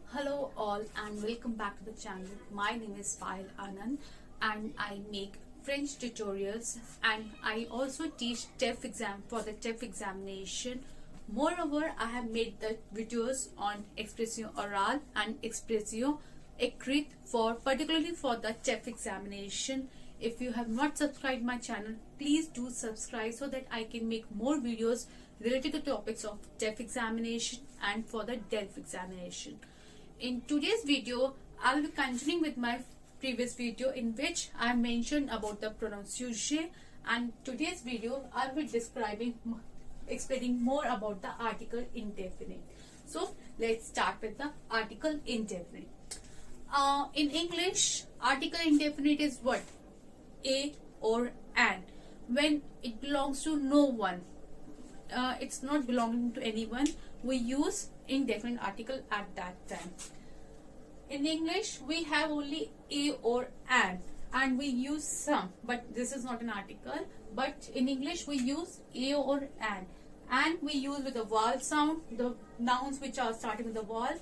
Hello all and welcome back to the channel. My name is Payal Anand and I make French tutorials and I also teach TEF exam for the TEF examination. Moreover, I have made the videos on expression orale and expression ecrite for particularly for the TEF examination. If you have not subscribed my channel, please do subscribe so that I can make more videos related to topics of TEF examination and for the Delf examination. In today's video, I will be continuing with my previous video in which I mentioned about the pronoun sujet, and today's video I will be explaining more about the article indefinite. So let's start with the article indefinite. In English, article indefinite is what? A or an. When it belongs to no one, it's not belonging to anyone, we use indefinite article at that time. In English, we have only a or an, and we use some, but this is not an article. But in English, we use a or an, and we use with the vowel sound the nouns which are starting with the vowel,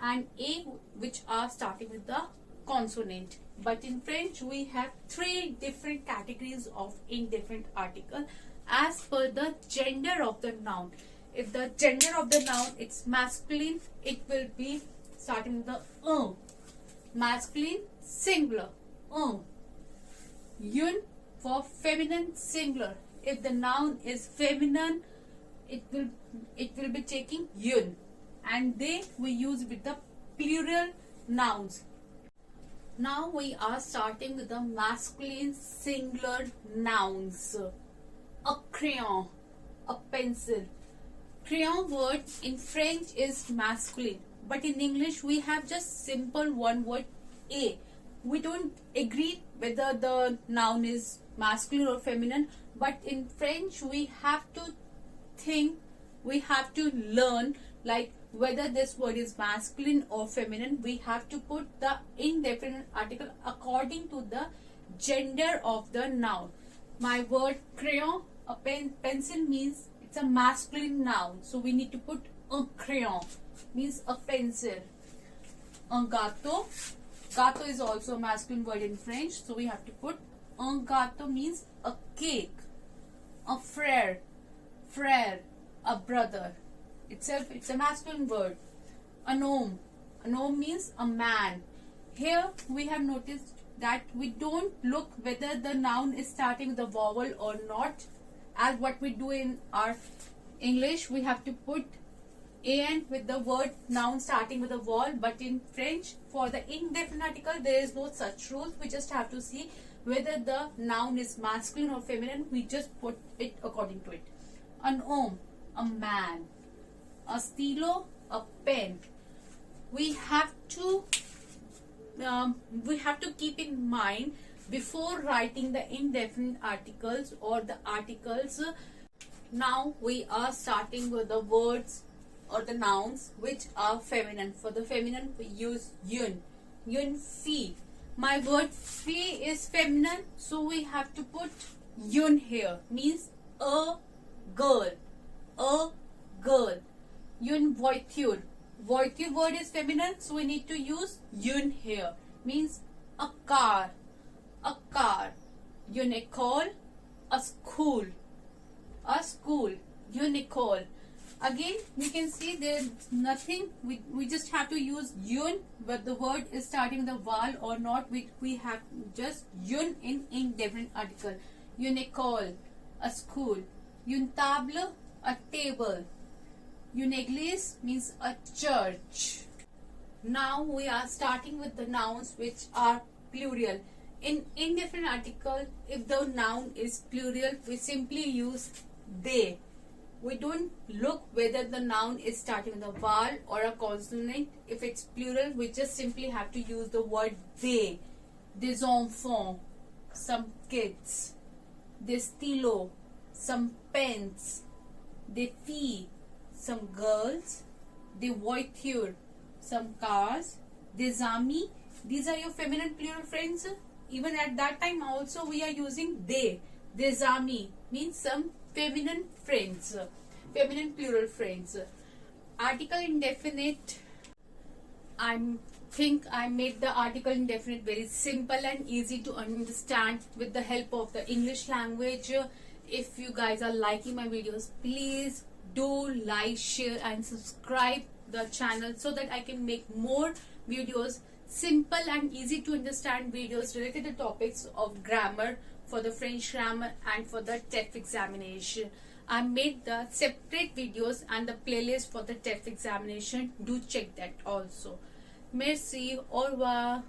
and a which are starting with the consonant. But in French, we have three different categories of indefinite article as per the gender of the noun. If the gender of the noun it's masculine, it will be starting with the masculine singular yun. For feminine singular, if the noun is feminine, it will be taking yun, and they we use with the plural nouns. Now we are starting with the masculine singular nouns. A crayon, a pencil. Crayon word in French is masculine, but in English we have just simple one word a. We don't agree whether the noun is masculine or feminine, but in French we have to think, we have to learn like whether this word is masculine or feminine. We have to put the indefinite article according to the gender of the noun. My word crayon, a pencil means it's a masculine noun, so we need to put un crayon, means a pencil. Un gâteau, gâteau is also a masculine word in French, so we have to put un gâteau means a cake. A frère, frère, a brother. Itself, it's a masculine word. An homme means a man. Here we have noticed that we don't look whether the noun is starting with a vowel or not. As what we do in our English, we have to put an with the word noun starting with a vowel, but in French for the indefinite article there is no such rules. We just have to see whether the noun is masculine or feminine. We just put it according to it. An homme, a man. A stylo, a pen. We have to keep in mind before writing the indefinite articles or the articles. Now we are starting with the words or the nouns which are feminine. For the feminine we use yun. Yun fille. My word fille is feminine, so we have to put yun here. Means a girl. A girl. Yun voiture. Voiture word is feminine, so we need to use yun here. Means a car. A car. Une école, a school. A school. Une école. Again, we can see there's nothing. We just have to use yun, but the word is starting with a vowel or not. We have just yun in indefinite article. Une école, a school. Une table, a table. Une église means a church. Now we are starting with the nouns which are plural. In indefinite article, if the noun is plural, we simply use they. We don't look whether the noun is starting with a vowel or a consonant. If it's plural, we just simply have to use the word they. Des enfants, some kids. Des stylos, some pens. Des filles, some girls. Des voitures, some cars. Des amis, these are your feminine plural friends. Even at that time also we are using they. Des amis means some feminine friends, feminine plural friends. Article indefinite I think I made the article indefinite very simple and easy to understand with the help of the English language. If you guys are liking my videos, please do like, share and subscribe the channel so that I can make more videos, simple and easy to understand videos related to topics of grammar for the French grammar and for the TEF examination. I made the separate videos and the playlist for the TEF examination. Do check that also. Merci, au revoir.